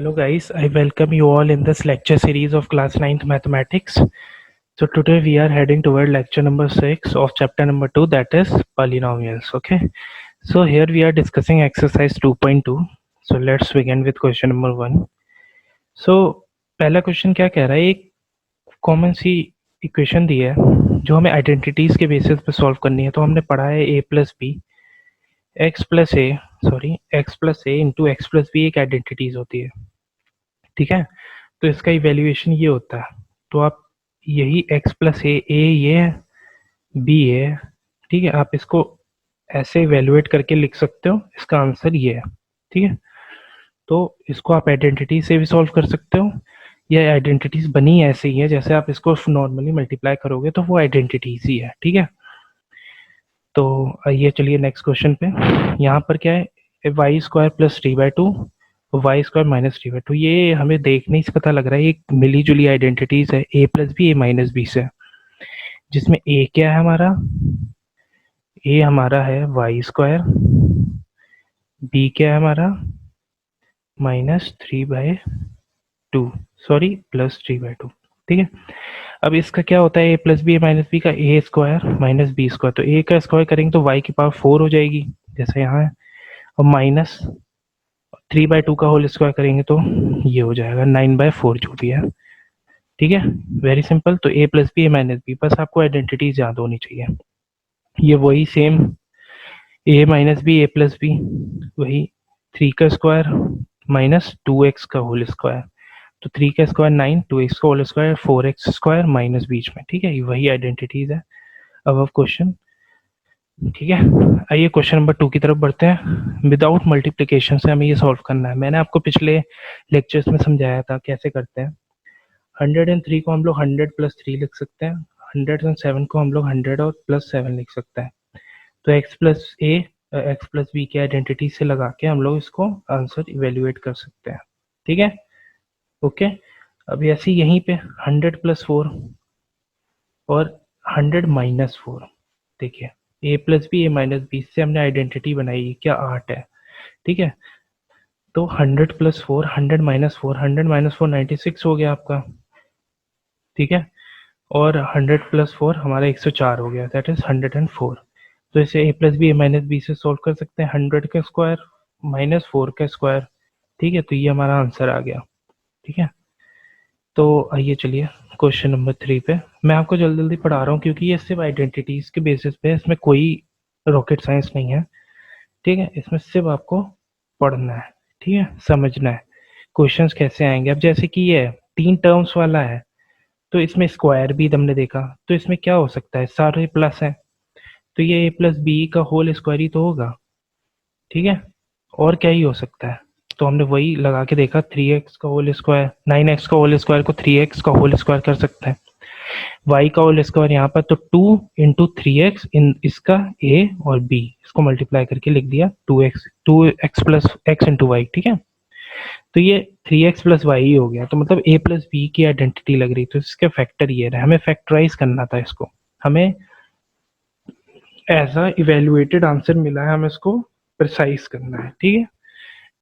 Hello guys, I welcome you all in this lecture series of class 9th mathematics. So today we are heading toward lecture number 6 of chapter number 2, that is polynomials. Okay, so here we are discussing exercise 2.2. So let's begin with question number 1. So पहला question क्या कह रहा है, एक common सी equation दी है जो हमें identities के बेसिस पे सॉल्व करनी है। तो हमने पढ़ा है a plus B X plus A into X plus B एक आइडेंटिटीज होती है, ठीक है। तो इसका इवेल्युएशन ये होता है, तो आप यही x प्लस ए ये है, बी है, ठीक है। आप इसको ऐसे इवेल्युएट करके लिख सकते हो, इसका आंसर ये है, ठीक है। तो इसको आप आइडेंटिटी से भी सॉल्व कर सकते हो, ये आइडेंटिटीज बनी ऐसे ही है जैसे आप इसको नॉर्मली मल्टीप्लाई करोगे तो वो आइडेंटिटीज ही है, ठीक है। तो आइए चलिए नेक्स्ट क्वेश्चन पे। यहाँ पर क्या है, Y square plus T by two Y square minus T by two. ये हमें देखने से पता लग रहा है एक मिली जुली आइडेंटिटीज है, A plus B A minus B से, जिसमें ए क्या है हमारा, ए हमारा है वाई स्क्वायर, बी क्या है हमारा minus three by two, sorry plus three by two, ठीक है। अब इसका क्या होता है, A plus B A minus B का ए स्क्वायर माइनस बी स्क्वायर, तो ए का स्क्वायर करेंगे तो वाई की पावर 4 हो जाएगी जैसे यहाँ है, और माइनस 3/2 का होल स्क्वायर करेंगे तो ये हो जाएगा 9/4 जो भी है, ठीक है। Very simple. तो ए प्लस बी ए माइनस बी, बस आपको आइडेंटिटीज याद होनी चाहिए। ये वही सेम ए माइनस बी ए प्लस बी, वही 3 का स्क्वायर माइनस 2x का होल स्क्वायर, तो 3 का स्क्वायर 9, 2x का whole square 4x square minus बीच में, ठीक है। ये वही आइडेंटिटीज है अब क्वेश्चन, ठीक है। आइए क्वेश्चन नंबर 2 की तरफ बढ़ते हैं। विदाउट मल्टीप्लिकेशन से हमें ये सॉल्व करना है। मैंने आपको पिछले लेक्चर्स में समझाया था कैसे करते हैं। 103 को हम लोग 100 प्लस 3 लिख सकते हैं, 107 को हम लोग 100 और प्लस 7 लिख सकते हैं। तो x प्लस बी की आइडेंटिटी से लगा के हम लोग इसको आंसर इवेल्युएट कर सकते हैं, ठीक है। ओके, अब ऐसे यहीं पे 100 प्लस 4 और 100 माइनस 4, देखिए ए प्लस बी ए माइनस बी से हमने आइडेंटिटी बनाई, क्या 8 है, ठीक है। तो 100 प्लस 4 100 माइनस 4 100 माइनस 4 96 हो गया आपका, ठीक है। और 100 प्लस 4 हमारा 104 हो गया, दैट इज 104। तो इसे ए प्लस बी ए माइनस बी से सॉल्व कर सकते हैं, 100 का स्क्वायर माइनस 4 का स्क्वायर, ठीक है। तो ये हमारा आंसर आ गया, ठीक है। तो आइए चलिए क्वेश्चन नंबर 3 पे। मैं आपको जल्दी जल्दी पढ़ा रहा हूँ क्योंकि ये सिर्फ आइडेंटिटीज के बेसिस पे, इसमें कोई रॉकेट साइंस नहीं है, ठीक है। इसमें सिर्फ आपको पढ़ना है, ठीक है, समझना है क्वेश्चंस कैसे आएंगे। अब जैसे कि ये 3 टर्म्स वाला है, तो इसमें स्क्वायर भी हमने देखा, तो इसमें क्या हो सकता है, सारे प्लस है, तो ये ए प्लस बी का होल स्क्वायर ही तो होगा, ठीक है। और क्या ही हो सकता है, तो हमने वही लगा के देखा, 3x का होल स्क्वायर 9x का होल स्क्वायर को 3x का होल स्क्वायर कर सकते हैं, y का होल स्क्वायर यहाँ पर, तो 2 इंटू 3x इन इसका a और b, इसको मल्टीप्लाई करके लिख दिया 2x plus x into Y, ठीक है। तो ये 3x प्लस वाई ही हो गया, तो मतलब a प्लस बी की आइडेंटिटी लग रही, तो इसके फैक्टर ये रहे, हमें फैक्टराइज करना था इसको, हमें ऐसा इवेल्युएटेड आंसर मिला है, हमें इसको प्रिसाइज करना है, ठीक है।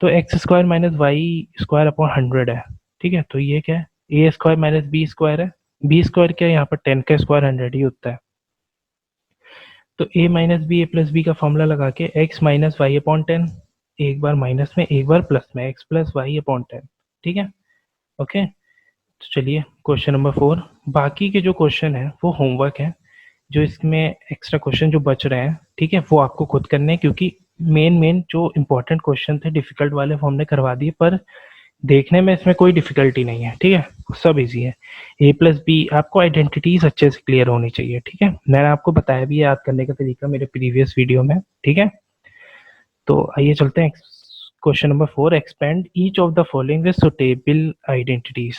तो X square minus Y square upon 100 है, ठीक है। तो ये क्या है, A square minus B square है, बी स्क्वायर क्या है, यहाँ पर 10 का स्क्वायर 100 ही होता है। तो ए माइनस बी ए प्लस बी का फॉर्मूला लगा के एक्स माइनस वाई अपॉन 10, एक बार माइनस में एक बार प्लस में, एक्स प्लस वाई अपॉन 10, ठीक है। ओके, तो चलिए क्वेश्चन नंबर 4। बाकी के जो क्वेश्चन है वो होमवर्क है, जो इसमें एक्स्ट्रा क्वेश्चन जो बच रहे हैं, ठीक है, वो आपको खुद करने हैं, क्योंकि मेन जो इंपॉर्टेंट क्वेश्चन थे डिफिकल्ट वाले वो हमने करवा दिए, पर देखने में इसमें कोई डिफिकल्टी नहीं है, ठीक है, सब इजी है। ए प्लस बी, आपको आइडेंटिटीज अच्छे से क्लियर होनी चाहिए, ठीक है। मैंने आपको बताया भी याद करने का तरीका मेरे प्रीवियस वीडियो में, ठीक है। तो आइए चलते हैं question number 4। Expand each of the following with suitable identities.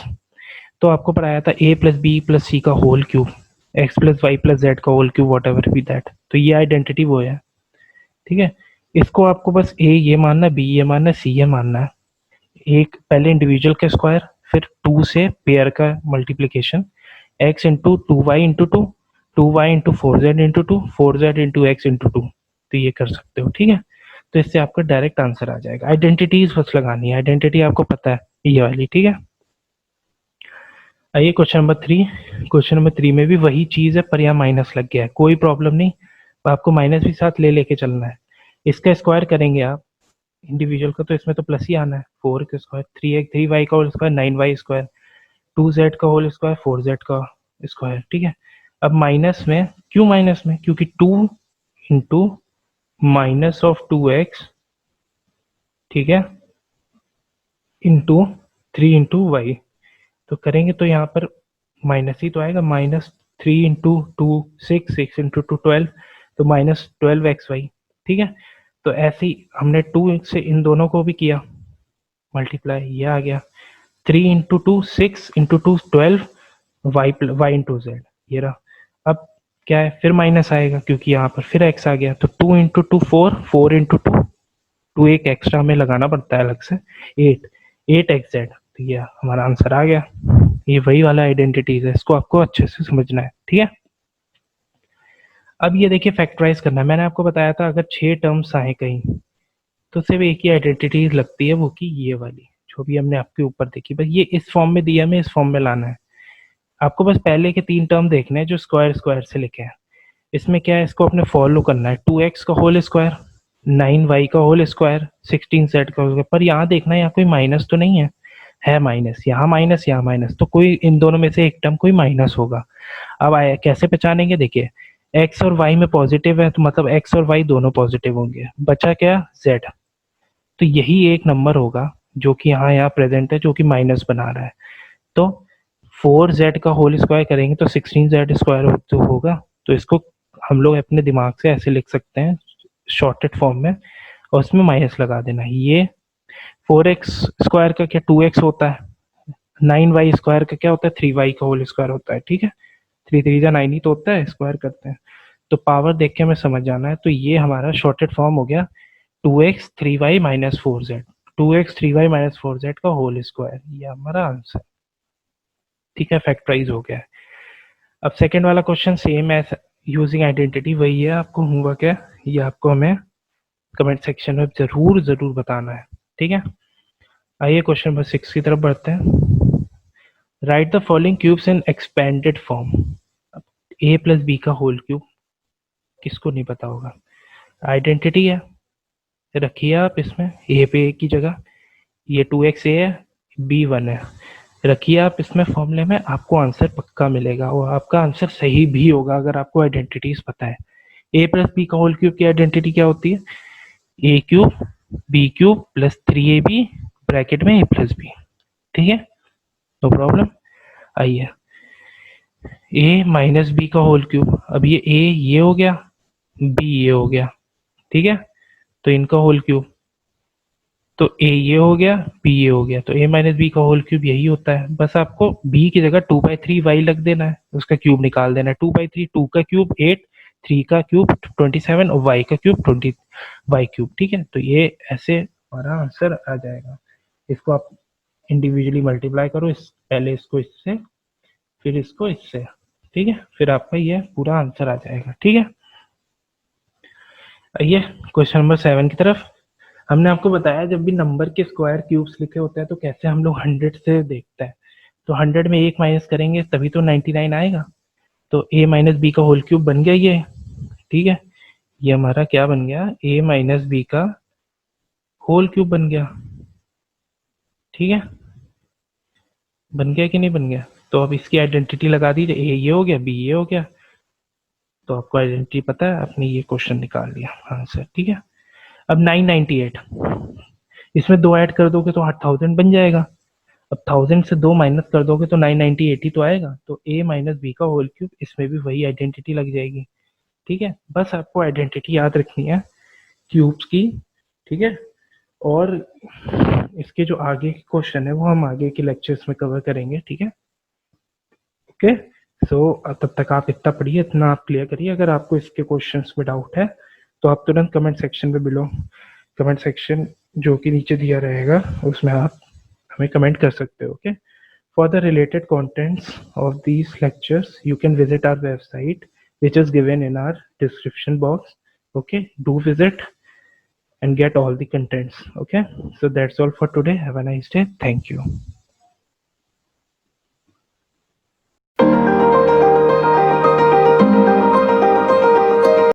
तो आपको पढ़ाया था A plus B plus C का whole cube, X plus Y plus Z का whole cube, whatever be that, तो ये आइडेंटिटी वो है, ठीक है। इसको आपको बस ए ये मानना, बी ये मानना, सी ये मानना है। एक पहले इंडिविजुअल का स्क्वायर, फिर 2 से पेयर का multiplication, x into 2y into 2, 2y into 4z into 2, 4z into x into 2, तो ये कर सकते हो, ठीक है। तो इससे आपका डायरेक्ट आंसर आ जाएगा। आइडेंटिटीज बस लगानी है, आइडेंटिटी आपको पता है ये वाली, ठीक है। आइए क्वेश्चन नंबर 3। क्वेश्चन नंबर 3 में भी वही चीज है, पर यहाँ माइनस लग गया है, कोई प्रॉब्लम नहीं, आपको माइनस भी साथ ले लेके चलना है। इसका स्क्वायर करेंगे आप इंडिविजुअल का, तो इसमें तो प्लस ही आना है। 4 का स्क्वायर 3 वाई का whole square 9 Y square, 2 Z का होल स्क्वायर 4 जेड का स्क्वायर, ठीक है। अब माइनस में, क्यों माइनस में, क्योंकि 2 इंटू माइनस ऑफ 2x, ठीक है, इंटू 3 इंटू वाई। तो करेंगे तो यहाँ पर माइनस ही तो आएगा, -3 इंटू 2 6, 6 इंटू 2 12, तो -12xy, ठीक है। तो ऐसे ही हमने 2 से इन दोनों को भी किया मल्टीप्लाई, ये आ गया 3 into 2 6 into 2 12 Y into Z, ये रहा। अब क्या है, फिर माइनस आएगा क्योंकि यहाँ पर फिर एक्स आ गया, तो 2 इंटू 2 4, 4 इंटू 2, एक एक्स्ट्रा हमें लगाना पड़ता है अलग से, 8 तो ये हमारा आंसर आ गया। ये वही वाला आइडेंटिटीज है, इसको आपको अच्छे से समझना है, ठीक है। अब ये देखिए फैक्टराइज करना है। मैंने आपको बताया था अगर 6 टर्म्स आए कहीं तो सिर्फ एक ही आइडेंटिटीज लगती है, वो की ये वाली जो भी हमने आपके ऊपर देखी। बस ये इस फॉर्म में दिया, हमें इस फॉर्म में लाना है। आपको बस पहले के 3 टर्म देखने हैं जो स्क्वायर स्क्वायर से लिखे हैं। इसमें क्या है, इसको अपने फॉलो करना है। 2x का होल स्क्वायर, 9y का होल स्क्वायर, 16z का होल स्क्वायर। पर यहाँ देखना है, यहाँ कोई माइनस तो नहीं है माइनस, यहाँ माइनस, यहाँ माइनस, तो कोई इन दोनों में से एक टर्म कोई माइनस होगा। अब आया कैसे पहचानेंगे, देखिए x और y में पॉजिटिव है तो मतलब x और y दोनों पॉजिटिव होंगे, बचा क्या z, तो यही एक नंबर होगा जो कि यहाँ यहाँ प्रेजेंट है, जो कि माइनस बना रहा है। तो 4z का होल स्क्वायर करेंगे तो 16z² जो होगा, तो इसको हम लोग अपने दिमाग से ऐसे लिख सकते हैं शॉर्टेड फॉर्म में, और उसमें माइनस लगा देना। ये 4x² का क्या 2x होता है, 9y² का क्या होता है 3y का होल स्क्वायर होता है, ठीक है। 3 3 जा 9 ही तो होता है, स्क्वायर करते हैं। तो पावर देख के हमें समझ जाना है। तो ये हमारा शॉर्टेड फॉर्म हो गया 2x 3y minus 4z, 2x 3y minus 4z का होल स्क्वायर, ये हमारा आंसर, ठीक है। फैक्टराइज हो गया है। अब सेकेंड वाला क्वेश्चन सेम है, यूजिंग आइडेंटिटी वही है। आपको होगा क्या, ये आपको हमें कमेंट सेक्शन में जरूर जरूर बताना है, ठीक है। आइए क्वेश्चन नंबर 6 की तरफ बढ़ते हैं। Write the following cubes in expanded form. A plus B का होल क्यूब किसको नहीं पता होगा, आइडेंटिटी है, रखिए आप इसमें ए पे ए की जगह, ये 2x ए है, बी 1 है, रखिए आप इसमें फॉर्मूले में, आपको आंसर पक्का मिलेगा और आपका आंसर सही भी होगा अगर आपको आइडेंटिटीज पता है। ए प्लस बी का होल क्यूब की आइडेंटिटी क्या होती है, A cube B cube plus 3ab bracket में ए प्लस बी, ठीक है, नो प्रॉब्लम। आइए ए माइनस बी का होल क्यूब, अब ये ए ये हो गया, बी ये हो गया, ठीक है, तो इनका होल क्यूब, तो ए ये हो गया, बी ये हो गया, तो ए माइनस बी का होल क्यूब यही होता है। बस आपको बी की जगह 2/3 y लग देना है, उसका क्यूब निकाल देना है। 2/3, 2 का क्यूब 8, 3 का क्यूब 27 और y का क्यूब 20 y क्यूब, ठीक है। तो ये ऐसे हमारा आंसर आ जाएगा। इसको आप इंडिविजुअली मल्टीप्लाई करो, इस पहले इसको इससे फिर इसको इससे, ठीक है, फिर आपका ये पूरा आंसर आ जाएगा, ठीक है। आइए क्वेश्चन नंबर 7 की तरफ। हमने आपको बताया जब भी नंबर के स्क्वायर क्यूब्स लिखे होते हैं तो कैसे हम लोग 100 से देखते हैं। तो 100 में एक माइनस करेंगे तभी तो 99 आएगा। तो a माइनस बी का होल क्यूब बन गया ये, ठीक है। ये हमारा क्या बन गया, a माइनस बी का होल क्यूब बन गया, ठीक है। बन गया कि नहीं बन गया, तो अब इसकी आइडेंटिटी लगा दीजिए, a ये हो गया, b ये हो गया, तो आपको आइडेंटिटी पता है, आपने ये क्वेश्चन निकाल लिया आंसर, ठीक है। अब 998, इसमें 2 ऐड कर दोगे तो 8000 बन जाएगा। अब 1000 से 2 माइनस कर दोगे तो 998 ही तो आएगा। तो a माइनस बी का होल क्यूब, इसमें भी वही आइडेंटिटी लग जाएगी, ठीक है। बस आपको आइडेंटिटी याद रखनी है क्यूब्स की, ठीक है। और इसके जो आगे के क्वेश्चन है वो हम आगे के लेक्चर्स में कवर करेंगे, ठीक है। ओके, सो तब तक आप इतना पढ़िए, इतना आप क्लियर करिए। अगर आपको इसके क्वेश्चंस में डाउट है तो आप तुरंत कमेंट सेक्शन में बिलो कमेंट सेक्शन जो कि नीचे दिया रहेगा उसमें आप हमें कमेंट कर सकते हो, okay. For the related contents of these lectures, you can visit our website, which is given in our description box. Okay, do visit. and get all the contents. Okay, so that's all for today. Have a nice day. Thank you.